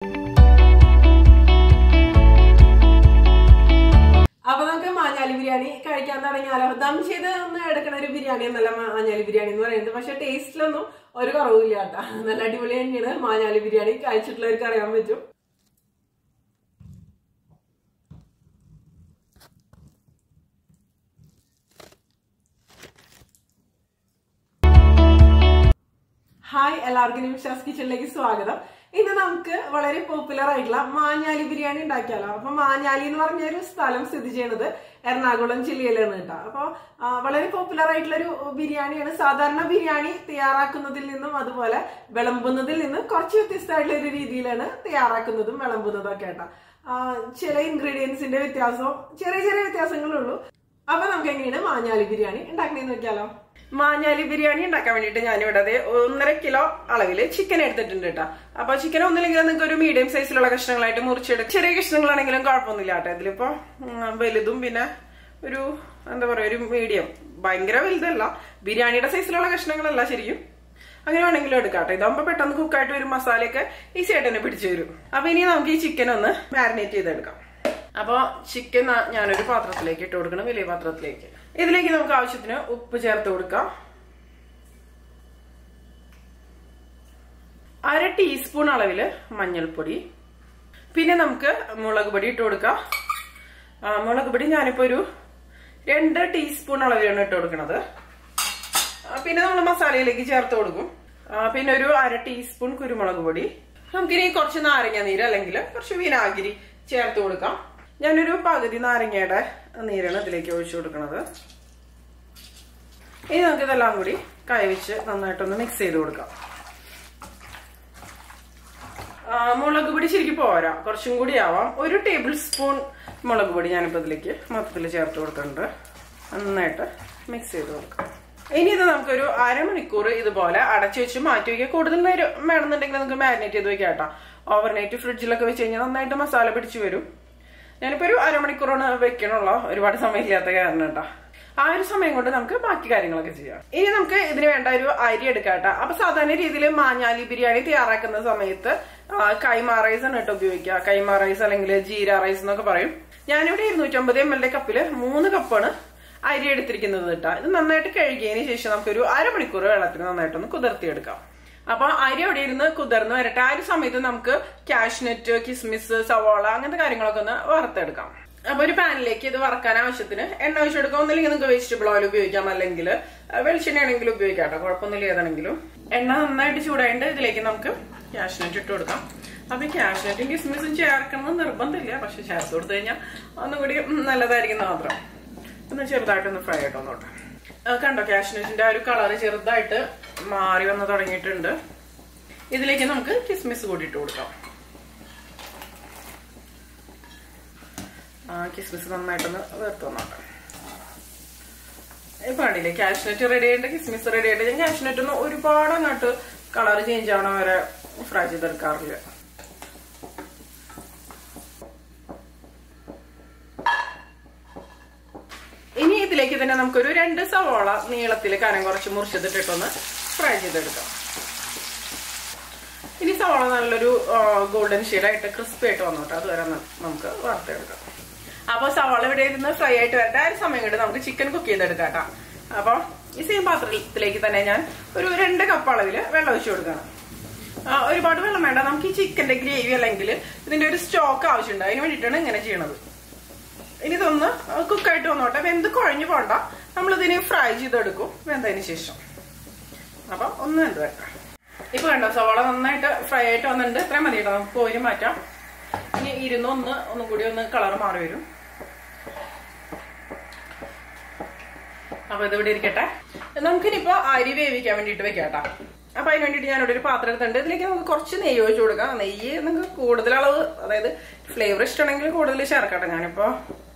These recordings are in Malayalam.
അപ്പൊ നമുക്ക് മാഞ്ഞാലി ബിരിയാണി കഴിക്കാൻ തുടങ്ങിയാലോ. ദം ചെയ്ത് ഒന്ന് എടുക്കണ ഒരു ബിരിയാണി എന്നല്ല മാഞ്ഞാലി ബിരിയാണി എന്ന് പറയുന്നത്. പക്ഷെ ടേസ്റ്റിലൊന്നും ഒരു കുറവില്ല കേട്ടാ. നല്ല അടിപൊളി തന്നെയാണ് മാഞ്ഞാലി ബിരിയാണി. കഴിച്ചിട്ടുള്ളവർക്ക് അറിയാൻ പറ്റും. ഹായ്, എല്ലാവർക്കും നിമിഷാസ് കിച്ചണിലേക്ക് സ്വാഗതം. ഇന്ന് നമുക്ക് വളരെ പോപ്പുലർ ആയിട്ടുള്ള മാഞ്ഞാലി ബിരിയാണി ഉണ്ടാക്കിയാലോ. അപ്പൊ മാഞ്ഞാലി എന്ന് പറഞ്ഞ ഒരു സ്ഥലം സ്ഥിതി ചെയ്യുന്നത് എറണാകുളം ജില്ലയിലാണ് കേട്ടോ. അപ്പൊ വളരെ പോപ്പുലർ ആയിട്ടുള്ള ഒരു ബിരിയാണിയാണ്. സാധാരണ ബിരിയാണി തയ്യാറാക്കുന്നതിൽ നിന്നും അതുപോലെ വിളമ്പുന്നതിൽ നിന്നും കുറച്ച് വ്യത്യസ്തമായിട്ടുള്ള ഒരു രീതിയിലാണ് തയ്യാറാക്കുന്നതും വിളമ്പുന്നതും ഒക്കെ കേട്ടോ. ചില ഇൻഗ്രീഡിയൻസിന്റെ വ്യത്യാസവും ചെറിയ ചെറിയ വ്യത്യാസങ്ങളുള്ളൂ. അപ്പൊ നമുക്ക് എങ്ങനെയാണ് മാഞ്ഞാലി ബിരിയാണി ഉണ്ടാക്കണേന്ന് നോക്കിയാലോ. മാഞ്ഞാലി ബിരിയാണി ഉണ്ടാക്കാൻ വേണ്ടിട്ട് ഞാനിവിടെ 1.5 കിലോ അളവില് ചിക്കൻ എടുത്തിട്ടുണ്ട് കേട്ടോ. അപ്പൊ ചിക്കൻ ഒന്നില്ലെങ്കിൽ നിങ്ങൾക്ക് ഒരു മീഡിയം സൈസിലുള്ള കഷ്ണങ്ങളായിട്ട് മുറിച്ചെടുക്കും. ചെറിയ കഷ്ണങ്ങളാണെങ്കിലും കുഴപ്പമൊന്നുമില്ല കേട്ടോ. ഇതിലിപ്പോ വലുതും പിന്നെ ഒരു എന്താ പറയാ ഒരു മീഡിയം, ഭയങ്കര വലുതല്ല, ബിരിയാണിയുടെ സൈസിലുള്ള കഷ്ണങ്ങളല്ല ശരിക്കും. അങ്ങനെ വേണമെങ്കിലും എടുക്കാട്ടെ. ഇതാകുമ്പോ പെട്ടെന്ന് കുക്കായിട്ട് വരും, മസാലയൊക്കെ ഈസി ആയിട്ട് തന്നെ പിടിച്ചു വരും. അപ്പൊ ഇനി നമുക്ക് ഈ ചിക്കൻ ഒന്ന് മാരിനേറ്റ് ചെയ്തെടുക്കാം. അപ്പൊ ചിക്കൻ ഞാനൊരു പാത്രത്തിലേക്ക് ഇട്ട് കൊടുക്കണം, വലിയ പാത്രത്തിലേക്ക്. ഇതിലേക്ക് നമുക്ക് ആവശ്യത്തിന് ഉപ്പ് ചേർത്ത് കൊടുക്കാം. 1/2 ടീസ്പൂൺ അളവില് മഞ്ഞൾപ്പൊടി, പിന്നെ നമുക്ക് മുളക് പൊടി ഇട്ട് കൊടുക്കാം. മുളക് പൊടി ഞാനിപ്പോ ഒരു 2 ടീസ്പൂൺ അളവിലാണ് ഇട്ട് കൊടുക്കുന്നത്. പിന്നെ നമ്മൾ മസാലയിലേക്ക് ചേർത്ത് കൊടുക്കും. പിന്നെ ഒരു 1/2 ടീസ്പൂൺ കുരുമുളക് പൊടി. നമുക്കിനി കുറച്ച് നാരങ്ങ നീര് അല്ലെങ്കിൽ കുറച്ച് വിനാഗിരി ചേർത്ത് കൊടുക്കാം. ഞാനൊരു പകുതി നാരങ്ങയുടെ നീരാണ് ഇതിലേക്ക് ഒഴിച്ചു കൊടുക്കുന്നത്. ഇനി നമുക്ക് ഇതെല്ലാം കൂടി കൈവച്ച് നന്നായിട്ടൊന്ന് മിക്സ് ചെയ്ത് കൊടുക്കാം. മുളക് പൊടി ശരിക്കും പോരാ, കുറച്ചും കൂടി ആവാം. 1 ടേബിൾ സ്പൂൺ മുളക് പൊടി ഞാനിപ്പോ ഇതിലേക്ക് മൊത്തത്തിൽ ചേർത്ത് കൊടുക്കുന്നുണ്ട്. നന്നായിട്ട് മിക്സ് ചെയ്ത് കൊടുക്കാം. ഇനി ഇത് നമുക്കൊരു അരമണിക്കൂർ ഇതുപോലെ അടച്ചു വെച്ച് മാറ്റി വയ്ക്കുക. കൂടുതൽ നേരം വേണമെന്നുണ്ടെങ്കിൽ നമുക്ക് മാരിനേറ്റ് ചെയ്ത് വെക്കാം കേട്ടോ. ഓവർനൈറ്റ് ഫ്രിഡ്ജിലൊക്കെ വെച്ച് കഴിഞ്ഞാൽ നന്നായിട്ട് മസാല പിടിച്ചു വരും. ഞാനിപ്പോ ഒരു അരമണിക്കൂറാണ് വെക്കണുള്ളൂ, ഒരുപാട് സമയം ഇല്ലാത്ത കാരണം കേട്ടോ. ആ ഒരു സമയം കൊണ്ട് നമുക്ക് ബാക്കി കാര്യങ്ങളൊക്കെ ചെയ്യാം. ഇനി നമുക്ക് ഇതിന് വേണ്ട ഒരു അരി എടുക്കാം കേട്ടോ. അപ്പൊ സാധാരണ രീതിയിൽ മാഞ്ഞാലി ബിരിയാണി തയ്യാറാക്കുന്ന സമയത്ത് കൈമ റൈസ് ആണ് കേട്ടോ ഉപയോഗിക്കുക. കൈമ റൈസ് അല്ലെങ്കിൽ ജീര റൈസ് എന്നൊക്കെ പറയും. ഞാനിവിടെ 250 ml കപ്പില് 3 കപ്പാണ് അരി എടുത്തിരിക്കുന്നത് കേട്ടോ. ഇത് നന്നായിട്ട് കഴുകിയതിന് ശേഷം നമുക്കൊരു അരമണിക്കൂർ വെള്ളത്തിന് നന്നായിട്ടൊന്ന് കുതിർത്തിയെടുക്കാം. അപ്പൊ അരി അവിടെ ഇരുന്ന് കുതിർന്ന് വരട്ടെ. ആ ഒരു സമയത്ത് നമുക്ക് കാഷ്നട്ട്, കിസ്മിസ്, സവാള അങ്ങനത്തെ കാര്യങ്ങളൊക്കെ ഒന്ന് വറുത്തെടുക്കാം. അപ്പൊ ഒരു പാനിലേക്ക് ഇത് വറക്കാൻ ആവശ്യത്തിന് എണ്ണ ഒഴിച്ചെടുക്കാം. ഒന്നില്ലെങ്കിൽ നിങ്ങൾക്ക് വെജിറ്റബിൾ ഓയിൽ ഉപയോഗിക്കാം, അല്ലെങ്കിൽ വെളിച്ചെണ്ണ ആണെങ്കിലും ഉപയോഗിക്കാം കേട്ടോ. കുഴപ്പമൊന്നുമില്ല ഏതാണെങ്കിലും. എണ്ണ നന്നായിട്ട് ചൂടായിട്ട് ഇതിലേക്ക് നമുക്ക് കാഷ്നട്ട് ഇട്ട് കൊടുക്കാം. അപ്പൊ കാഷ്നട്ടും കിസ്മിസും ചേർക്കണം നിർബന്ധമില്ല, പക്ഷെ ചേർത്ത് കൊടുത്തു കഴിഞ്ഞാൽ ഒന്നുകൂടി നല്ലതായിരിക്കും മാത്രം. ഒന്ന് ചെറുതായിട്ടൊന്ന് ഫ്രൈ ആയിട്ട് വന്നോട്ടെ. കണ്ടോ, കാഷ്നട്ടിന്റെ ആ ഒരു കളറ് ചെറുതായിട്ട് മാറി വന്ന് തുടങ്ങിയിട്ടുണ്ട്. ഇതിലേക്ക് നമുക്ക് കിസ്മിസ് കൂടി ഇട്ട് കൊടുക്കാം. കിസ്മിസ് നന്നായിട്ടൊന്ന് വേർത്ത് വന്നോട്ടെ. ഇപ്പൊ കണ്ടില്ലേ, കാഷ്നട്ട് റെഡി ആയിട്ട് കിസ്മിസ് റെഡി ആയിട്ട്. ഞാൻ കാഷ്നട്ട് ഒന്നും ഒരുപാട് അങ്ങോട്ട് കളർ ചേഞ്ച് ആവണ വരെ ഫ്രൈ ചെയ്തെടുക്കാറില്ല. ഇനി ഇതിലേക്ക് തന്നെ നമുക്കൊരു 2 സവാള നീളത്തിൽ കനം കുറച്ച് മുറിച്ചതിട്ടിട്ടൊന്ന് ഫ്രൈ ചെയ്തെടുക്കാം. ഇനി സവാള നല്ലൊരു ഗോൾഡൻ ഷെയ്ഡായിട്ട് ക്രിസ്പി ആയിട്ട് വന്നോട്ടെ. അതുവരെ നമുക്ക് വറുത്തെടുക്കാം. അപ്പൊ സവാള ഇവിടെ ഇരുന്ന് ഫ്രൈ ആയിട്ട് വരട്ടെ. ആ ഒരു സമയം കൊണ്ട് നമുക്ക് ചിക്കൻ കുക്ക് ചെയ്തെടുക്കാം കേട്ടോ. അപ്പൊ ഈ സെയിം പാത്രത്തിലേക്ക് തന്നെ ഞാൻ ഒരു 2 കപ്പ് അളവില് വെള്ളം ഒഴിച്ചു കൊടുക്കണം. ഒരുപാട് വെള്ളം വേണ്ട. നമുക്ക് ഈ ചിക്കന്റെ ഗ്രേവി അല്ലെങ്കിൽ ഇതിന്റെ ഒരു സ്റ്റോക്ക് ആവശ്യമുണ്ട്. അതിന് വേണ്ടിയിട്ടാണ് ഇങ്ങനെ ചെയ്യണത്. ഇനി ഇതൊന്ന് കുക്കായിട്ട് വന്നോട്ടെ. വെന്ത് കുഴഞ്ഞു പോണ്ട. നമ്മളിതിന് ഫ്രൈ ചെയ്തെടുക്കും വെന്തതിന് ശേഷം. അപ്പൊ ഒന്ന് വെന്ത് വെക്കാം. ഇപ്പൊ കണ്ടോ, സവാള നന്നായിട്ട് ഫ്രൈ ആയിട്ട് വന്നിട്ടുണ്ട്. ഇത്രയും മതി കേട്ടോ. നമുക്ക് കോരി മാറ്റാം. ഇനി ഒന്നും കൂടി ഒന്ന് കളർ മാറി വരും. അപ്പൊ ഇതിവിടെ ഇരിക്കട്ടെ. നമുക്കിനിപ്പോ അരി വേവിക്കാൻ വേണ്ടിട്ട് വെക്കാം കേട്ടോ. അപ്പൊ അതിന് വേണ്ടിട്ട് ഞാനിവിടെ ഒരു പാത്രം എടുത്തിട്ടുണ്ട്. ഇതിലേക്ക് നമുക്ക് കുറച്ച് നെയ്യ് ഒഴിച്ചു കൊടുക്കാം. നെയ്യ് നിങ്ങൾക്ക് കൂടുതൽ അളവ്, അതായത് ഫ്ലേവർ ഇഷ്ടമാണെങ്കിൽ കൂടുതൽ ചേർക്കട്ടെ. ഞാനിപ്പോ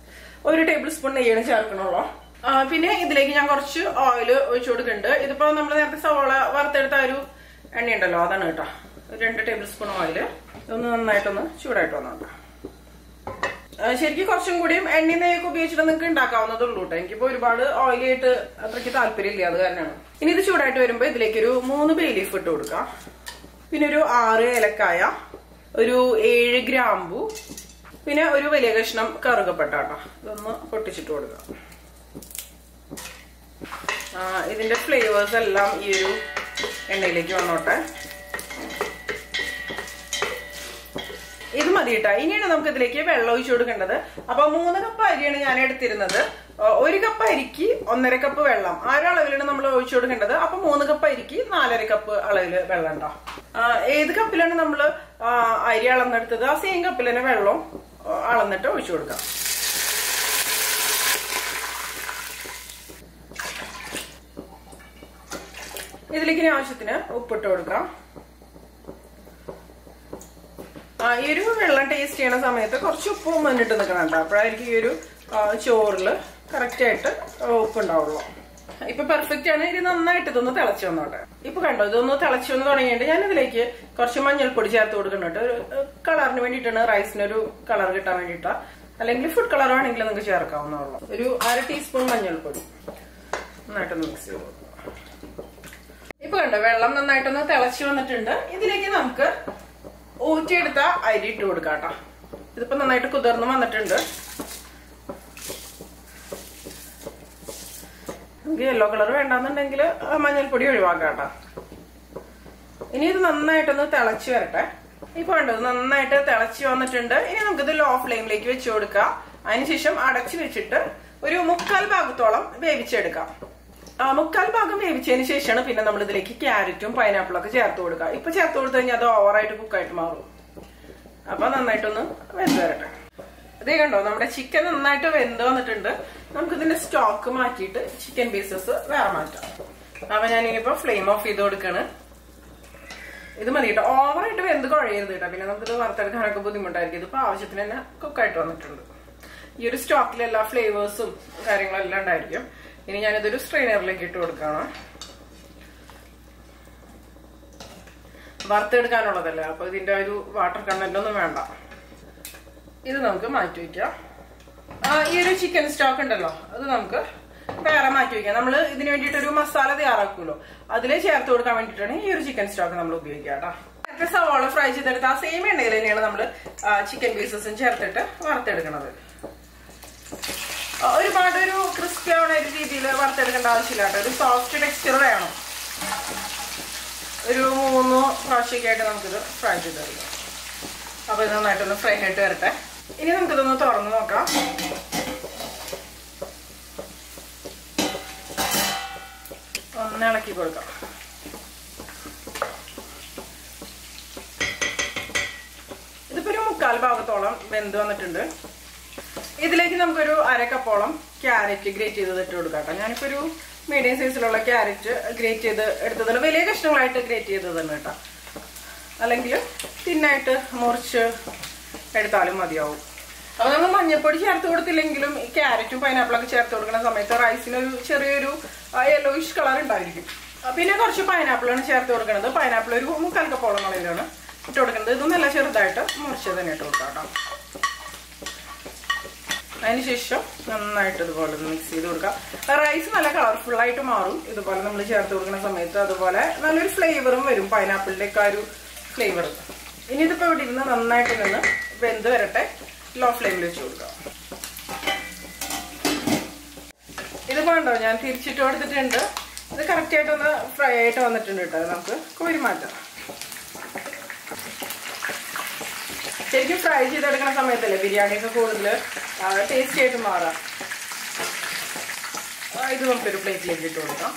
1 ടേബിൾ സ്പൂൺ നെയ്യാണ് ചേർക്കണുള്ളൂ. പിന്നെ ഇതിലേക്ക് ഞാൻ കുറച്ച് ഓയിൽ ഒഴിച്ചു കൊടുക്കുന്നുണ്ട്. ഇതിപ്പോ നമ്മൾ നേരത്തെ സവാള വറുത്തെടുത്ത ഒരു എണ്ണയുണ്ടല്ലോ, അതാണ് കേട്ടോ. 2 ടേബിൾ സ്പൂൺ ഓയില്. ഇതൊന്ന് നന്നായിട്ടൊന്ന് ചൂടായിട്ട് വന്നോട്ടോ. ശരിക്കും കുറച്ചും കൂടിയും എണ്ണ നെയ്യൊക്കെ ഉപയോഗിച്ചിട്ട് നിങ്ങൾക്ക് ഉണ്ടാക്കാവുന്നതുള്ളൂ കേട്ടോ. എനിക്കിപ്പോ ഒരുപാട് ഓയിലായിട്ട് അത്രയ്ക്ക് താല്പര്യമില്ല, അത് കാരണമാണ്. ഇനി ഇത് ചൂടായിട്ട് വരുമ്പോ ഇതിലേക്ക് ഒരു 3 ബേ ലീഫ് ഇട്ട് കൊടുക്കാം. പിന്നെ ഒരു 6 ഏലക്കായ, ഒരു 7 ഗ്രാമ്പു, പിന്നെ ഒരു വലിയ കഷ്ണം കറുകപ്പട്ട കേട്ടോ. ഇതൊന്ന് പൊട്ടിച്ചിട്ട് കൊടുക്കാം. ഇതിന്റെ ഫ്ലേവേഴ്സ് എല്ലാം ഈ ഒരു എണ്ണയിലേക്ക് വന്നോട്ടെ. ഇത് മതി കേട്ടോ. ഇനിയാണ് നമുക്ക് ഇതിലേക്ക് വെള്ളം ഒഴിച്ചു കൊടുക്കേണ്ടത്. അപ്പൊ 3 കപ്പ് അരിയാണ് ഞാൻ എടുത്തിരുന്നത്. 1 കപ്പ് അരിക്ക് 1.5 കപ്പ് വെള്ളം, ആ ഒരു അളവിലാണ് നമ്മൾ ഒഴിച്ചു കൊടുക്കേണ്ടത്. അപ്പൊ 3 കപ്പ് അരിക്ക് 4.5 കപ്പ് അളവില് വെള്ളം ഉണ്ടോ. ഏത് കപ്പിലാണ് നമ്മൾ അരി അളന്നെടുത്തത് ആ സെയിം കപ്പിൽ തന്നെ വെള്ളം അളന്നിട്ട് ഒഴിച്ചു കൊടുക്കാം. ഇതിലേക്ക് ആവശ്യത്തിന് ഉപ്പിട്ട് കൊടുക്കാം. ഈ ഒരു വെള്ളം ടേസ്റ്റ് ചെയ്യണ സമയത്ത് കുറച്ച് ഉപ്പ് മുന്നിട്ട് നിൽക്കണം കേട്ടോ. അപ്പോഴായിരിക്കും ഈ ഒരു ചോറിൽ കറക്റ്റ് ആയിട്ട് ഉപ്പുണ്ടാവുള്ളൂ. ഇപ്പൊ പെർഫെക്റ്റ് ആണ്. ഇത് നന്നായിട്ട് ഇതൊന്ന് തിളച്ചു വന്നോട്ടെ. ഇപ്പൊ കണ്ടോ, ഇതൊന്ന് തിളച്ചു വന്ന് തുടങ്ങിയിട്ട് ഞാൻ ഇതിലേക്ക് കുറച്ച് മഞ്ഞൾപ്പൊടി ചേർത്ത് കൊടുക്കുന്നുണ്ട്. ഒരു കളറിന് വേണ്ടിയിട്ടാണ്, റൈസിനൊരു കളർ കിട്ടാൻ വേണ്ടിയിട്ടാ. അല്ലെങ്കിൽ ഫുഡ് കളർ വേണമെങ്കിൽ നിങ്ങൾക്ക് ചേർക്കാവുന്നതുള്ളൂ. ഒരു 1/2 ടീസ്പൂൺ മഞ്ഞൾപ്പൊടി നന്നായിട്ടൊന്ന് മിക്സ് ചെയ്ത് കൊടുക്കുക. ഇപ്പൊ കണ്ടോ, വെള്ളം നന്നായിട്ടൊന്ന് തിളച്ചു വന്നിട്ടുണ്ട്. ഇതിലേക്ക് നമുക്ക് ഊറ്റിയെടുത്ത അരി ഇട്ട് കൊടുക്കാം കേട്ടോ. ഇതിപ്പോ നന്നായിട്ട് കുതിർന്ന് വന്നിട്ടുണ്ട്. നമുക്ക് യെല്ലോ കളർ വേണ്ടെന്നുണ്ടെങ്കിൽ മഞ്ഞൾപ്പൊടി ഒഴിവാക്കാം കേട്ടോ. ഇനി ഇത് നന്നായിട്ടൊന്ന് തിളച്ചു വരട്ടെ. ഇപ്പൊ കണ്ടത് നന്നായിട്ട് തിളച്ചു വന്നിട്ടുണ്ട്. ഇനി നമുക്കിത് ലോ ഫ്ലെയിമിലേക്ക് വെച്ച് കൊടുക്കാം. അതിനുശേഷം അടച്ചു വെച്ചിട്ട് ഒരു 3/4 ഭാഗത്തോളം വേവിച്ചെടുക്കാം. 3/4 ഭാഗം വേവിച്ചതിന് ശേഷമാണ് പിന്നെ നമ്മൾ ഇതിലേക്ക് ക്യാരറ്റും പൈനാപ്പിളും ഒക്കെ ചേർത്ത് കൊടുക്കുക. ഇപ്പൊ ചേർത്ത് കൊടുത്തു കഴിഞ്ഞാൽ അത് ഓവറായിട്ട് കുക്കായിട്ട് മാറും. അപ്പൊ നന്നായിട്ടൊന്ന് വെന്ത് വരട്ടെ. അതേ കണ്ടോ, നമ്മുടെ ചിക്കൻ നന്നായിട്ട് വെന്ത് വന്നിട്ടുണ്ട്. നമുക്ക് ഇതിന്റെ സ്റ്റോക്ക് മാറ്റിയിട്ട് ചിക്കൻ പീസസ് വേറെ മാറ്റാം. അപ്പൊ ഞാനിപ്പോ ഫ്ലെയിം ഓഫ് ചെയ്ത് കൊടുക്കാണ്. ഇത് മതി കേട്ടോ, ഓവറായിട്ട് വെന്ത് കുഴയരുത് കേട്ടോ. പിന്നെ നമുക്കിത് വറുത്തെടുക്കാനൊക്കെ ബുദ്ധിമുട്ടായിരിക്കും. ഇതിപ്പോ ആവശ്യത്തിന് തന്നെ കുക്കായിട്ട് വന്നിട്ടുണ്ട്. ഈ ഒരു സ്റ്റോക്കിൽ എല്ലാ ഫ്ലേവേഴ്സും കാര്യങ്ങളെല്ലാം ഉണ്ടായിരിക്കും. ഇനി ഞാനിതൊരു സ്ട്രെയിനറിലേക്ക് ഇട്ട് കൊടുക്കാണ്. വറുത്തെടുക്കാനുള്ളതല്ലേ, അപ്പൊ ഇതിന്റെ ഒരു വാട്ടർ കണ്ടന്റ് ഒന്നും വേണ്ട. ഇത് നമുക്ക് മാറ്റി വയ്ക്കാം. ഈ ഒരു ചിക്കൻ സ്റ്റോക്ക് ഉണ്ടല്ലോ, അത് നമുക്ക് വേറെ മാറ്റി വയ്ക്കാം. നമ്മൾ ഇതിന് വേണ്ടിയിട്ടൊരു മസാല തയ്യാറാക്കുമല്ലോ, അതിലെ ചേർത്ത് കൊടുക്കാൻ വേണ്ടിയിട്ടാണ് ഈ ഒരു ചിക്കൻ സ്റ്റോക്ക് നമ്മൾ ഉപയോഗിക്കുക കേട്ടോ. നേരത്തെ സവാള ഫ്രൈ ചെയ്തെടുത്ത് ആ സെയിം എണ്ണയിൽ തന്നെയാണ് നമ്മൾ ചിക്കൻ പീസസും ചേർത്തിട്ട് വറുത്തെടുക്കണത്. ഒരുപാട് ഒരു ക്രിസ്പി ആവുന്ന ഒരു രീതിയിൽ വറുത്തെടുക്കേണ്ട ആവശ്യമില്ല കേട്ടോ. ഒരു സോഫ്റ്റ് ടെക്സ്ചർ വേണം. ഒരു 3 പ്രാവശ്യമൊക്കെയായിട്ട് നമുക്കിത് ഫ്രൈ ചെയ്തെടുക്കാം. അപ്പൊ ഇത് നന്നായിട്ടൊന്ന് ഫ്രൈ ആയിട്ട് വരട്ടെ. ഇനി നമുക്കിതൊന്ന് തുറന്ന് നോക്കാം. ഒന്ന് ഇളക്കി കൊടുക്കാം. ഇതിപ്പോ ഒരു 3/4 ഭാഗത്തോളം വെന്ത് വന്നിട്ടുണ്ട്. ഇതിലേക്ക് നമുക്കൊരു 1/2 കപ്പോളം ക്യാരറ്റ് ഗ്രേറ്റ് ചെയ്ത് ഇട്ട് കൊടുക്കാം കേട്ടോ. ഞാനിപ്പോ ഒരു മീഡിയം സൈസിലുള്ള ക്യാരറ്റ് ഗ്രേറ്റ് ചെയ്ത് എടുത്തതാണ്. വലിയ കഷ്ണങ്ങളായിട്ട് ഗ്രേറ്റ് ചെയ്തതാണ് കേട്ടോ. അല്ലെങ്കിൽ തിന്നായിട്ട് മുറിച്ച് എടുത്താലും മതിയാവും. അപ്പൊ നമ്മൾ മഞ്ഞൾപ്പൊടി ചേർത്ത് കൊടുത്തില്ലെങ്കിലും ഈ ക്യാരറ്റും പൈനാപ്പിളൊക്കെ ചേർത്ത് കൊടുക്കുന്ന സമയത്ത് റൈസിനൊരു ചെറിയൊരു യെല്ലോയിഷ് കളർ ഉണ്ടായിരിക്കും. പിന്നെ കുറച്ച് പൈനാപ്പിളാണ് ചേർത്ത് കൊടുക്കുന്നത്. പൈനാപ്പിൾ ഒരു 3/4 കപ്പോളം അളവിലാണ് ഇട്ട് കൊടുക്കുന്നത്. ഇതും നല്ല ചെറുതായിട്ട് മുറിച്ച് തന്നെ ഇട്ട് കൊടുക്കാം കേട്ടോ. അതിനുശേഷം നന്നായിട്ട് ഇതുപോലെ മിക്സ് ചെയ്ത് കൊടുക്കാം. റൈസ് നല്ല കളർഫുൾ ആയിട്ട് മാറും ഇതുപോലെ നമ്മൾ ചേർത്ത് കൊടുക്കുന്ന സമയത്ത്. അതുപോലെ നല്ലൊരു ഫ്ലേവറും വരും, പൈനാപ്പിളിന്റെ ഒക്കെ ഒരു ഫ്ലേവർ. ഇനി ഇതിപ്പോ ഇവിടെ ഇരുന്ന് നന്നായിട്ട് നിന്ന് വെന്ത് വരട്ടെ. ലോ ഫ്ലെയിമിൽ വെച്ച് കൊടുക്കാം. ഇതിപ്പോ ഉണ്ടോ, ഞാൻ തിരിച്ചിട്ട് കൊടുത്തിട്ടുണ്ട്. ഇത് കറക്റ്റ് ആയിട്ടൊന്ന് ഫ്രൈ ആയിട്ട് വന്നിട്ടുണ്ട് കേട്ടോ. നമുക്ക് കോരി മാറ്റാം. ശരിക്കും ഫ്രൈ ചെയ്തെടുക്കുന്ന സമയത്തല്ലേ ബിരിയാണിയൊക്കെ കൂടുതൽ ടേസ്റ്റി ആയിട്ട് മാറാം. ഇത് നമുക്കൊരു പ്ലേറ്റിലേക്ക് ഇട്ട് കൊടുക്കാം.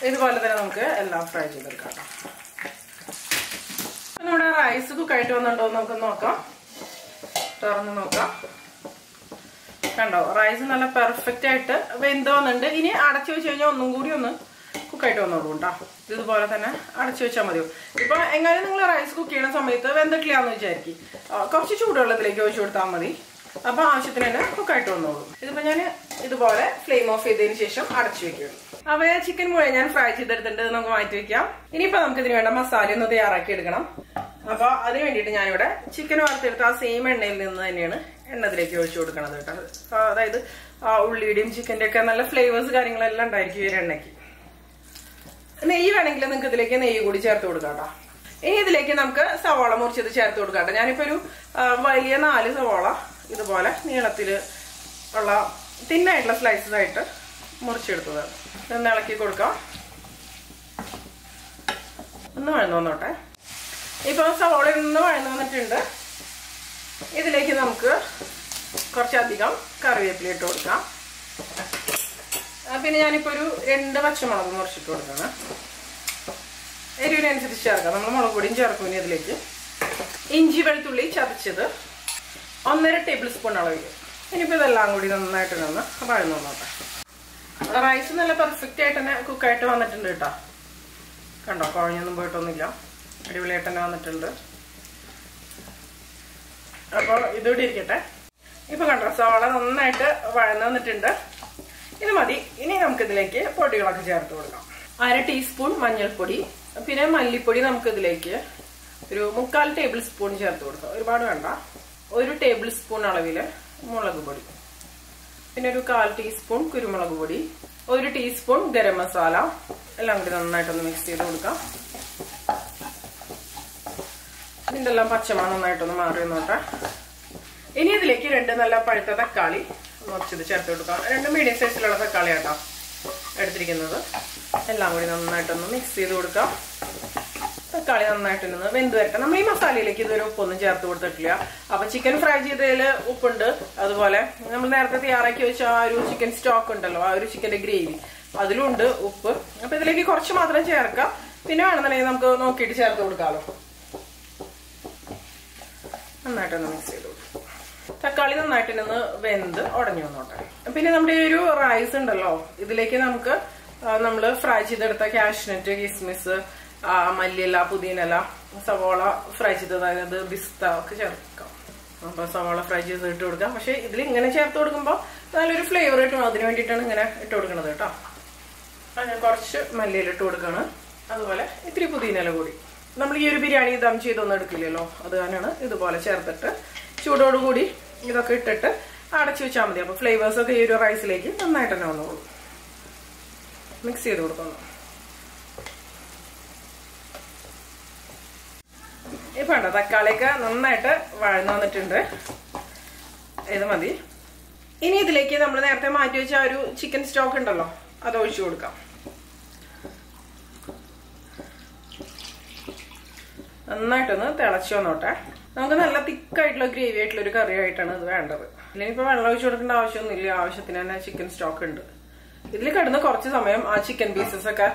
ഇതുപോലെ തന്നെ നമുക്ക് എല്ലാം ഫ്രൈ ചെയ്തെടുക്കാം. നമ്മുടെ റൈസ് കുക്കായിട്ട് വന്നിട്ടുണ്ടോ എന്ന് നമുക്ക് നോക്കാം. തുറന്ന് നോക്കാം. കണ്ടോ, റൈസ് നല്ല പെർഫെക്റ്റ് ആയിട്ട് വെന്ത് വന്നിട്ടുണ്ട്. ഇനി അടച്ചു വെച്ച് കഴിഞ്ഞാൽ ഒന്നും കൂടി ഒന്ന് കുക്കായിട്ട് വന്നോളൂ കേട്ടോ. ഇതുപോലെ തന്നെ അടച്ചു വെച്ചാൽ മതിയോ. ഇപ്പൊ എങ്ങനെയും നിങ്ങൾ റൈസ് കുക്ക് ചെയ്യുന്ന സമയത്ത് വെന്തിട്ടില്ലാന്ന് വിചാരിക്കും, കുറച്ച് ചൂടുവെള്ളത്തിലേക്ക് ഒഴിച്ചു കൊടുത്താൽ മതി. അപ്പൊ ആവശ്യത്തിന് തന്നെ കുക്കായിട്ട് വന്നോളൂ. ഇതിപ്പോ ഞാൻ ഇതുപോലെ ഫ്ലെയിം ഓഫ് ചെയ്തതിന് ശേഷം അടച്ചു വെക്കുകയാണ്. അവ ചിക്കൻ മുഴുവൻ ഞാൻ ഫ്രൈ ചെയ്തെടുത്തിട്ട് നമുക്ക് മാറ്റി വെക്കാം. ഇനിയിപ്പോ നമുക്ക് ഇതിന് വേണ്ട മസാല ഒന്ന് തയ്യാറാക്കി എടുക്കണം. അപ്പൊ അതിന് വേണ്ടിയിട്ട് ഞാനിവിടെ ചിക്കൻ വറുത്തെടുത്ത് ആ സെയിം എണ്ണയിൽ നിന്ന് തന്നെയാണ് എണ്ണത്തിലേക്ക് ഒഴിച്ചു കൊടുക്കണത് കേട്ടോ. അതായത് ഉള്ളിയുടെയും ചിക്കൻ്റെ ഒക്കെ നല്ല ഫ്ലേവേഴ്സ് കാര്യങ്ങളെല്ലാം ഉണ്ടായിരിക്കും ഈ ഒരു എണ്ണയ്ക്ക്. നെയ്യ് വേണമെങ്കിൽ നിങ്ങൾക്ക് ഇതിലേക്ക് നെയ്യ് കൂടി ചേർത്ത് കൊടുക്കാം കേട്ടോ. ഇനി ഇതിലേക്ക് നമുക്ക് സവാള മുറിച്ചത് ചേർത്ത് കൊടുക്കാം. ഞാനിപ്പോ ഒരു വലിയ 4 സവാള ഇതുപോലെ നീളത്തില് ഉള്ള തിന്നായിട്ടുള്ള സ്ലൈസസ് ആയിട്ട് മുറിച്ചെടുത്തത്. ഒന്ന് ഇളക്കി കൊടുക്കാം. ഒന്ന് വഴന്നു വന്നോട്ടെ. ഇപ്പൊ സവാള ഒന്ന് വഴന്നു വന്നിട്ടുണ്ട്. ഇതിലേക്ക് നമുക്ക് കുറച്ചധികം കറിവേപ്പില ഇട്ട് കൊടുക്കാം. പിന്നെ ഞാനിപ്പോ ഒരു 2 പച്ചമുളക് മുറിച്ചിട്ട് കൊടുക്കണം. എരിവിനനുസരിച്ച് ചേർക്കാം. നമ്മൾ മുളക് പൊടിയും ചേർക്കും. ഇനി ഇതിലേക്ക് ഇഞ്ചി വെളുത്തുള്ളി ചതച്ചത് 1.5 ടേബിൾ സ്പൂൺ അളവിൽ. ഇനിയിപ്പോൾ ഇതെല്ലാം കൂടി നന്നായിട്ട് നിന്ന് വഴന്നു വന്നോട്ടെ. റൈസ് നല്ല പെർഫെക്റ്റ് ആയിട്ട് തന്നെ കുക്കായിട്ട് വന്നിട്ടുണ്ട് കേട്ടോ. കണ്ടോ, കുഴഞ്ഞൊന്നും പോയിട്ടൊന്നുമില്ല. അടിപൊളിയായിട്ട് തന്നെ വന്നിട്ടുണ്ട്. അപ്പോൾ ഇതോടെ ഇരിക്കട്ടെ. ഇപ്പൊ കണ്ടോ, സവാള നന്നായിട്ട് വഴന്നു വന്നിട്ടുണ്ട്. ഇത് മതി. ഇനി നമുക്കിതിലേക്ക് പൊടികളൊക്കെ ചേർത്ത് കൊടുക്കാം. 1/2 ടീസ്പൂൺ മഞ്ഞൾപ്പൊടി, പിന്നെ മല്ലിപ്പൊടി നമുക്കിതിലേക്ക് ഒരു 3/4 ടേബിൾ സ്പൂൺ ചേർത്ത് കൊടുക്കാം. ഒരുപാട് വേണ്ട. 1 ടേബിൾ സ്പൂൺ അളവില് മുളക് പൊടി, പിന്നെ ഒരു 1/4 ടീസ്പൂൺ കുരുമുളക് പൊടി, 1 ടീസ്പൂൺ ഗരം മസാല. എല്ലാം കൂടി നന്നായിട്ടൊന്ന് മിക്സ് ചെയ്ത് കൊടുക്കാം. ഇതിന്റെ എല്ലാം പച്ചമണം നന്നായിട്ടൊന്ന് മാറി വന്നോട്ടെ. ഇനി ഇതിലേക്ക് 2 നല്ല പഴുത്ത തക്കാളി മുറിച്ചത് ചേർത്ത് കൊടുക്കാം. 2 മീഡിയം സൈസിലുള്ള തക്കാളി ആട്ടോ എടുത്തിരിക്കുന്നത്. എല്ലാം കൂടി നന്നായിട്ടൊന്ന് മിക്സ് ചെയ്ത് കൊടുക്കാം. തക്കാളി നന്നായിട്ടൊന്ന് വെന്ത് വരട്ടെ. നമ്മൾ ഈ മസാലയിലേക്ക് ഇതുവരെ ഉപ്പൊന്നും ചേർത്ത് കൊടുത്തിട്ടില്ല. അപ്പൊ ചിക്കൻ ഫ്രൈ ചെയ്തതിൽ ഉപ്പുണ്ട്. അതുപോലെ നമ്മൾ നേരത്തെ തയ്യാറാക്കി വെച്ച ആ ഒരു ചിക്കൻ സ്റ്റോക്ക് ഉണ്ടല്ലോ, ആ ഒരു ചിക്കന്റെ ഗ്രേവി, അതിലും ഉണ്ട് ഉപ്പ്. അപ്പൊ ഇതിലേക്ക് കുറച്ച് മാത്രം ചേർക്കാം. പിന്നെ വേണമെന്നുണ്ടെങ്കിൽ നമുക്ക് നോക്കിയിട്ട് ചേർത്ത് കൊടുക്കാമല്ലോ. നന്നായിട്ടൊന്ന് മിക്സ് ചെയ്ത് കൊടുക്കും. തക്കാളി നന്നായിട്ടൊന്ന് വെന്ത് ഉടഞ്ഞു വന്നോട്ടെ. പിന്നെ നമ്മുടെ ഈ ഒരു റൈസ് ഉണ്ടല്ലോ, ഇതിലേക്ക് നമുക്ക് നമ്മൾ ഫ്രൈ ചെയ്തെടുത്ത കാഷ്നട്ട്, കിസ്മിസ്, മല്ലിയില, പുതിനയില, സവാള ഫ്രൈ ചെയ്തത്, അതായത് പിസ്ത ഒക്കെ ചേർക്കാം. അപ്പൊ സവാള ഫ്രൈ ചെയ്ത് ഇട്ട് കൊടുക്കാം. പക്ഷെ ഇതിൽ ഇങ്ങനെ ചേർത്ത് കൊടുക്കുമ്പോൾ നല്ലൊരു ഫ്ലേവർ കിട്ടും. അതിന് വേണ്ടിയിട്ടാണ് ഇങ്ങനെ ഇട്ട് കൊടുക്കുന്നത് കേട്ടോ. ഞാൻ കുറച്ച് മല്ലിയില ഇട്ട് കൊടുക്കണം. അതുപോലെ ഇത്തിരി പുതിനയില കൂടി. നമ്മൾ ഈ ഒരു ബിരിയാണി ദം ചെയ്തൊന്നും എടുക്കില്ലല്ലോ, അത് തന്നെയാണ് ഇതുപോലെ ചേർത്തിട്ട് ചൂടോടുകൂടി ഇതൊക്കെ ഇട്ടിട്ട് അടച്ചു വെച്ചാൽ മതി. അപ്പൊ ഫ്ലേവേഴ്സ് ഒക്കെ ഈ ഒരു റൈസിലേക്ക് നന്നായിട്ട് തന്നെ വന്നോളൂ. മിക്സ് ചെയ്ത് കൊടുക്കുന്നു. ഇപ്പൊ ഉണ്ടോ, തക്കാളിയൊക്കെ നന്നായിട്ട് വഴന്നു വന്നിട്ടുണ്ട്. ഇത് മതി. ഇനി ഇതിലേക്ക് നമ്മൾ നേരത്തെ മാറ്റി വെച്ച ഒരു ചിക്കൻ സ്റ്റോക്ക് ഉണ്ടല്ലോ, അത് ഒഴിച്ചു കൊടുക്കാം. നന്നായിട്ടൊന്ന് തിളച്ചു വന്നോട്ടെ. നമുക്ക് നല്ല തിക്കായിട്ടുള്ള ഗ്രേവി ആയിട്ടുള്ള ഒരു കറി ആയിട്ടാണ് ഇത് വേണ്ടത്. അല്ലെങ്കിൽ ഇപ്പൊ വെള്ളം ഒഴിച്ചു കൊടുക്കേണ്ട ആവശ്യമൊന്നുമില്ല. ആവശ്യത്തിന് തന്നെ ചിക്കൻ സ്റ്റോക്ക് ഉണ്ട്. ഇതിൽ കിടന്ന് കുറച്ച് സമയം ആ ചിക്കൻ പീസസ് ഒക്കെ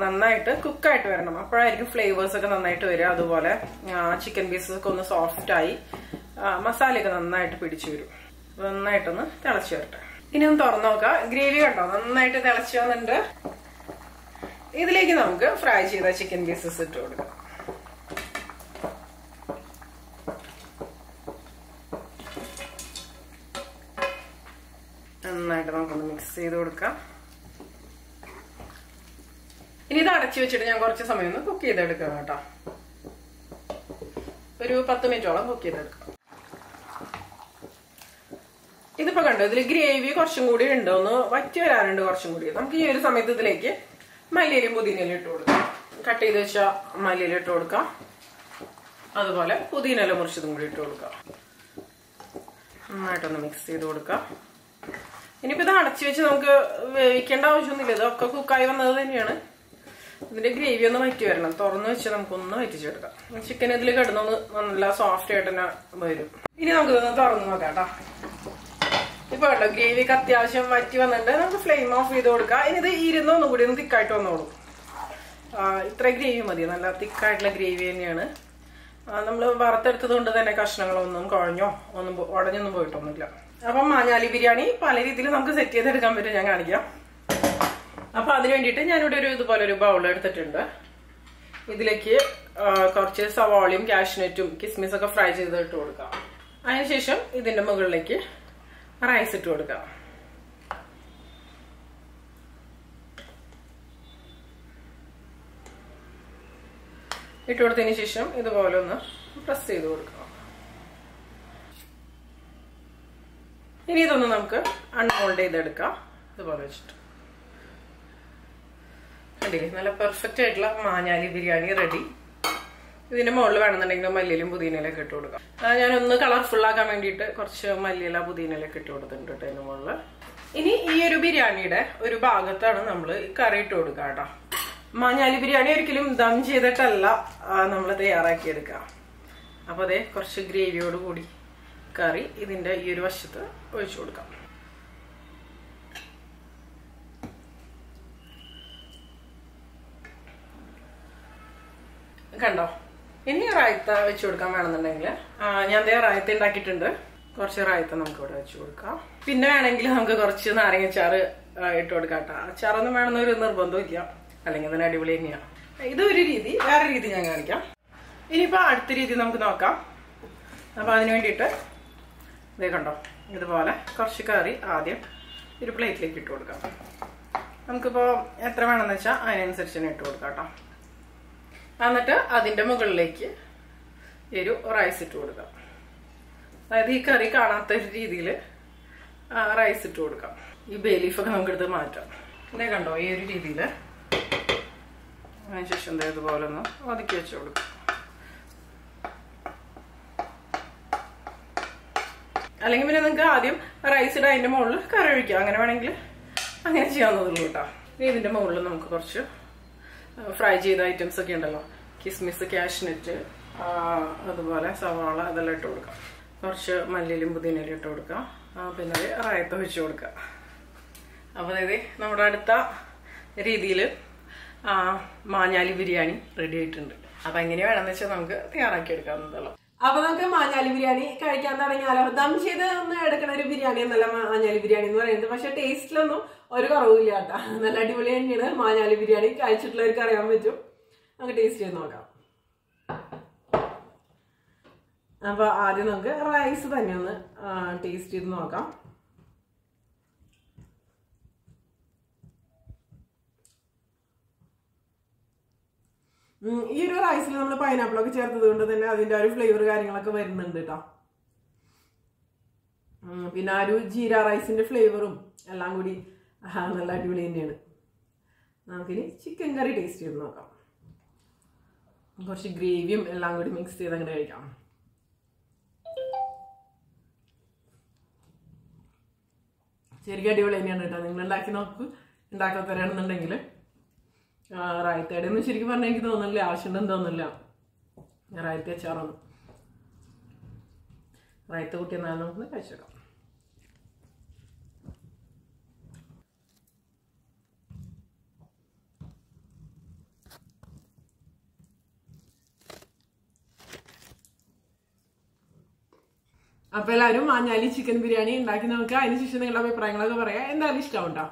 നന്നായിട്ട് കുക്കായിട്ട് വരണം. അപ്പോഴായിരിക്കും ഫ്ലേവേഴ്സ് ഒക്കെ നന്നായിട്ട് വരിക. അതുപോലെ ചിക്കൻ പീസസ് ഒക്കെ ഒന്ന് സോഫ്റ്റ് ആയി മസാലയൊക്കെ നന്നായിട്ട് പിടിച്ചു വരും. നന്നായിട്ടൊന്ന് തിളച്ചു വരട്ടെ. ഇനി ഒന്ന് തുറന്നു നോക്കാം. ഗ്രേവി കണ്ടോ, നന്നായിട്ട് തിളച്ചു വന്നിട്ടുണ്ട്. ഇതിലേക്ക് നമുക്ക് ഫ്രൈ ചെയ്ത ചിക്കൻ പീസസ് ഇട്ട് കൊടുക്കാം. നന്നായിട്ട് നമുക്കൊന്ന് മിക്സ് ചെയ്ത് കൊടുക്കാം. ഇനി ഇത് അടച്ചു വെച്ചിട്ട് ഞാൻ കുറച്ച് സമയം ഒന്ന് കുക്ക് ചെയ്തെടുക്കാം കേട്ടോ. ഒരു 10 മിനിറ്റോളം കുക്ക് ചെയ്തെടുക്കാം. ഇതിപ്പോ കണ്ടോ, ഇതിൽ ഗ്രേവി കുറച്ചും കൂടി ഉണ്ട്, ഒന്ന് വറ്റി വരാനുണ്ട് കുറച്ചും കൂടി. നമുക്ക് ഈ ഒരു സമയത്ത് ഇതിലേക്ക് മല്ലിയിലും പുതിനയിലും ഇട്ട് കൊടുക്കാം. കട്ട് ചെയ്ത് വെച്ച മല്ലിയില ഇട്ട് കൊടുക്കാം. അതുപോലെ പുതിനയില മുറിച്ചതും കൂടി ഇട്ട് കൊടുക്കാം. നന്നായിട്ടൊന്ന് മിക്സ് ചെയ്ത് കൊടുക്കാം. ഇനിയിപ്പോ ഇത് അടച്ചു വെച്ച് നമുക്ക് വേവിക്കേണ്ട ആവശ്യമൊന്നുമില്ല. ഇതൊക്കെ കുക്കായി വന്നത് തന്നെയാണ്. ഇതിന്റെ ഗ്രേവി ഒന്ന് വറ്റി വരണം. തുറന്നു വെച്ച് നമുക്കൊന്ന് വറ്റിച്ചെടുക്കാം. ചിക്കൻ ഇതിൽ കിടന്നൊന്ന് നല്ല സോഫ്റ്റ് ആയിട്ട് തന്നെ വരും. ഇനി നമുക്കിതൊന്ന് തുറന്നു നോക്കാം കേട്ടോ. ഇപ്പൊ കേട്ടോ, ഗ്രേവിക്ക് അത്യാവശ്യം വറ്റി വന്നിട്ടുണ്ട്. നമുക്ക് ഫ്ലെയിം ഓഫ് ചെയ്ത് കൊടുക്കാം. ഇനി ഇത് ഇരുന്നൊന്നും കൂടി ഒന്ന് തിക്കായിട്ട് വന്നോളൂ. ഇത്ര ഗ്രേവി മതി. നല്ല തിക്കായിട്ടുള്ള ഗ്രേവി തന്നെയാണ്. നമ്മൾ വറുത്തെടുത്തത് കൊണ്ട് തന്നെ കഷ്ണങ്ങളൊന്നും കുഴഞ്ഞോ ഒന്നും ഉടഞ്ഞൊന്നും പോയിട്ടൊന്നുമില്ല. അപ്പം മാഞ്ഞാലി ബിരിയാണി പല രീതിയിൽ നമുക്ക് സെറ്റ് ചെയ്തെടുക്കാൻ പറ്റും. ഞാൻ കാണിക്കാം. അപ്പൊ അതിന് വേണ്ടിയിട്ട് ഞാനിവിടെ ഇതുപോലെ ഒരു ബൗൾ എടുത്തിട്ടുണ്ട്. ഇതിലേക്ക് കുറച്ച് സവാളയും കാഷ്നട്ടും കിസ്മിസ് ഒക്കെ ഫ്രൈ ചെയ്ത് ഇട്ട് കൊടുക്കാം. അതിനുശേഷം ഇതിന്റെ മുകളിലേക്ക് റൈസ് ഇട്ട് കൊടുക്കാം. ഇട്ട് കൊടുത്തതിന് ശേഷം ഇതുപോലെ ഒന്ന് പ്രസ് ചെയ്ത് കൊടുക്കാം. ഇനി ഇതൊന്ന് നമുക്ക് അൺമോൾഡ് ചെയ്തെടുക്കാം. ഇതുപോലെ വെച്ചിട്ട് കണ്ടില്ലേ, നല്ല പെർഫെക്റ്റ് ആയിട്ടുള്ള മാഞ്ഞാലി ബിരിയാണി റെഡി. ഇതിന്റെ മുകളിൽ വേണമെന്നുണ്ടെങ്കിൽ മല്ലിയിലും പുതിനയിലൊക്കെ ഇട്ട് കൊടുക്കാം. ഞാനൊന്ന് കളർഫുൾ ആക്കാൻ വേണ്ടിയിട്ട് കുറച്ച് മല്ലിയില പുതിനയിലൊക്കെ ഇട്ട് കൊടുത്തിട്ടുണ്ട് കേട്ടോ ഇതിന്റെ മുകളിൽ. ഇനി ഈ ഒരു ബിരിയാണിയുടെ ഒരു ഭാഗത്താണ് നമ്മൾ കറി ഇട്ട് കൊടുക്കുക കേട്ടോ. മാഞ്ഞാലി ബിരിയാണി ഒരിക്കലും ദം ചെയ്തിട്ടല്ല നമ്മൾ തയ്യാറാക്കിയെടുക്കുക. അപ്പൊ അതേ കുറച്ച് ഗ്രേവിയോട് കൂടി കറി ഇതിന്റെ ഈ ഒരു വശത്ത് ഒഴിച്ചു കൊടുക്കാം. കണ്ടോ? ഇനി റായത്ത വെച്ച് കൊടുക്കാൻ വേണമെന്നുണ്ടെങ്കിൽ ഞാൻ റായത്ത ഉണ്ടാക്കിയിട്ടുണ്ട്. കുറച്ച് റായത്ത നമുക്ക് ഇവിടെ വെച്ച് കൊടുക്കാം. പിന്നെ വേണമെങ്കിൽ നമുക്ക് കുറച്ച് നാരങ്ങച്ചാറ് ഇട്ട് കൊടുക്കാം കേട്ടോ. അച്ചാറൊന്നും വേണമെന്നൊരു നിർബന്ധമില്ല, അല്ലെങ്കിൽ തന്നെ അടിപൊളി തന്നെയാണ്. ഇതൊരു രീതി. വേറെ രീതി ഞാൻ കാണിക്കാം. ഇനിയിപ്പോ അടുത്ത രീതി നമുക്ക് നോക്കാം. അപ്പൊ അതിന് വേണ്ടിയിട്ട് ഇതേ കണ്ടോ, ഇതുപോലെ കുറച്ച് കറി ആദ്യം ഒരു പ്ലേറ്റിലേക്ക് ഇട്ട് കൊടുക്കാം. നമുക്കിപ്പോ എത്ര വേണമെന്ന് വെച്ചാൽ അതിനനുസരിച്ച് തന്നെ ഇട്ട് കൊടുക്കാം കേട്ടോ. എന്നിട്ട് അതിന്റെ മുകളിലേക്ക് ഒരു റൈസ് ഇട്ട് കൊടുക്കാം. അതായത് ഈ കറി കാണാത്ത ഒരു രീതിയിൽ റൈസ് ഇട്ട് കൊടുക്കാം. ഈ ബേ ലീഫൊക്കെ നമുക്ക് എടുത്ത് മാറ്റാം. ഇതേ കണ്ടോ, ഈ ഒരു രീതിയിൽ അതിനുശേഷം ഇതുപോലെ ഒന്ന് ഒതുക്കി വെച്ച് കൊടുക്കാം. അല്ലെങ്കിൽ പിന്നെ നിങ്ങൾക്ക് ആദ്യം റൈസ് ഇടാൻ അതിന്റെ മുകളിൽ കറി ഒഴിക്കാം. അങ്ങനെ വേണമെങ്കിൽ അങ്ങനെ ചെയ്യാവുന്നതുള്ളൂ കേട്ടോ. ഇതിന്റെ മുകളിൽ നമുക്ക് കുറച്ച് ഫ്രൈ ചെയ്ത ഐറ്റംസ് ഒക്കെ ഉണ്ടല്ലോ, കിസ്മിസ്, കാഷ്നട്ട്, അതുപോലെ സവാള, അതെല്ലാം ഇട്ട് കൊടുക്കാം. കുറച്ച് മല്ലിയിലും പുതിനയിലും ഇട്ട് കൊടുക്കാം. പിന്നെ റായത്ത ഒഴിച്ചു കൊടുക്കാം. അപ്പൊ അതായത് നമ്മുടെ അടുത്ത രീതിയിൽ മാഞ്ഞാലി ബിരിയാണി റെഡി ആയിട്ടുണ്ട്. അപ്പൊ എങ്ങനെ വേണമെന്ന് വെച്ചാൽ നമുക്ക് തയ്യാറാക്കി എടുക്കാവുന്നതുള്ളൂ. അപ്പൊ നമുക്ക് മാഞ്ഞാലി ബിരിയാണി കഴിക്കാൻ തുടങ്ങിയാലോ? ദം ചെയ്ത് ഒന്ന് എടുക്കണ ഒരു ബിരിയാണി എന്നല്ല മാഞ്ഞാലി ബിരിയാണി എന്ന് പറയുന്നത്. പക്ഷെ ടേസ്റ്റിലൊന്നും ഒരു കുറവില്ല കേട്ടോ. നല്ല അടിപൊളി തന്നെയാണ് മാഞ്ഞാലി ബിരിയാണി. കഴിച്ചിട്ടുള്ളവർക്ക് അറിയാൻ പറ്റും. നമുക്ക് ടേസ്റ്റ് ചെയ്ത് നോക്കാം. അപ്പൊ ആദ്യം നമുക്ക് റൈസ് തന്നെ ഒന്ന് ടേസ്റ്റ് ചെയ്ത് നോക്കാം. ഈ ഒരു റൈസിൽ നമ്മൾ പൈനാപ്പിളൊക്കെ ചേർത്തത് കൊണ്ട് തന്നെ അതിന്റെ ഒരു ഫ്ലേവർ കാര്യങ്ങളൊക്കെ വരുന്നുണ്ട് കേട്ടോ. പിന്നെ ആ ഒരു ജീര റൈസിന്റെ ഫ്ലേവറും എല്ലാം കൂടി നല്ല അടിപൊളി തന്നെയാണ്. നമുക്കിനി ചിക്കൻ കറി ടേസ്റ്റ് ചെയ്ത് നോക്കാം. കുറച്ച് ഗ്രേവിയും എല്ലാം കൂടി മിക്സ് ചെയ്ത് അങ്ങനെ കഴിക്കാം. ശരിക്കും അടിപൊളി തന്നെയാണ് കേട്ടോ. നിങ്ങൾ ഉണ്ടാക്കി നോക്ക്. ഉണ്ടാക്കാത്തവരാണെന്നുണ്ടെങ്കിൽ റായത്തയുടെ ഒന്നും ശരിക്കും പറഞ്ഞാൽ എനിക്ക് തോന്നുന്നില്ല, ആവശ്യമുണ്ടെന്ന് തോന്നുന്നില്ല റായത്ത അച്ചാറൊന്നും. റായത്ത കൂട്ടി എന്നാലും നമുക്ക് കഴിച്ചേക്കാം. അപ്പൊ എല്ലാവരും മാഞ്ഞാലി ചിക്കൻ ബിരിയാണി ഉണ്ടാക്കി നോക്കുക. അതിനുശേഷം നിങ്ങളുടെ അഭിപ്രായങ്ങളൊക്കെ പറയാം. എന്തായാലും ഇഷ്ടമാവും കേട്ടോ.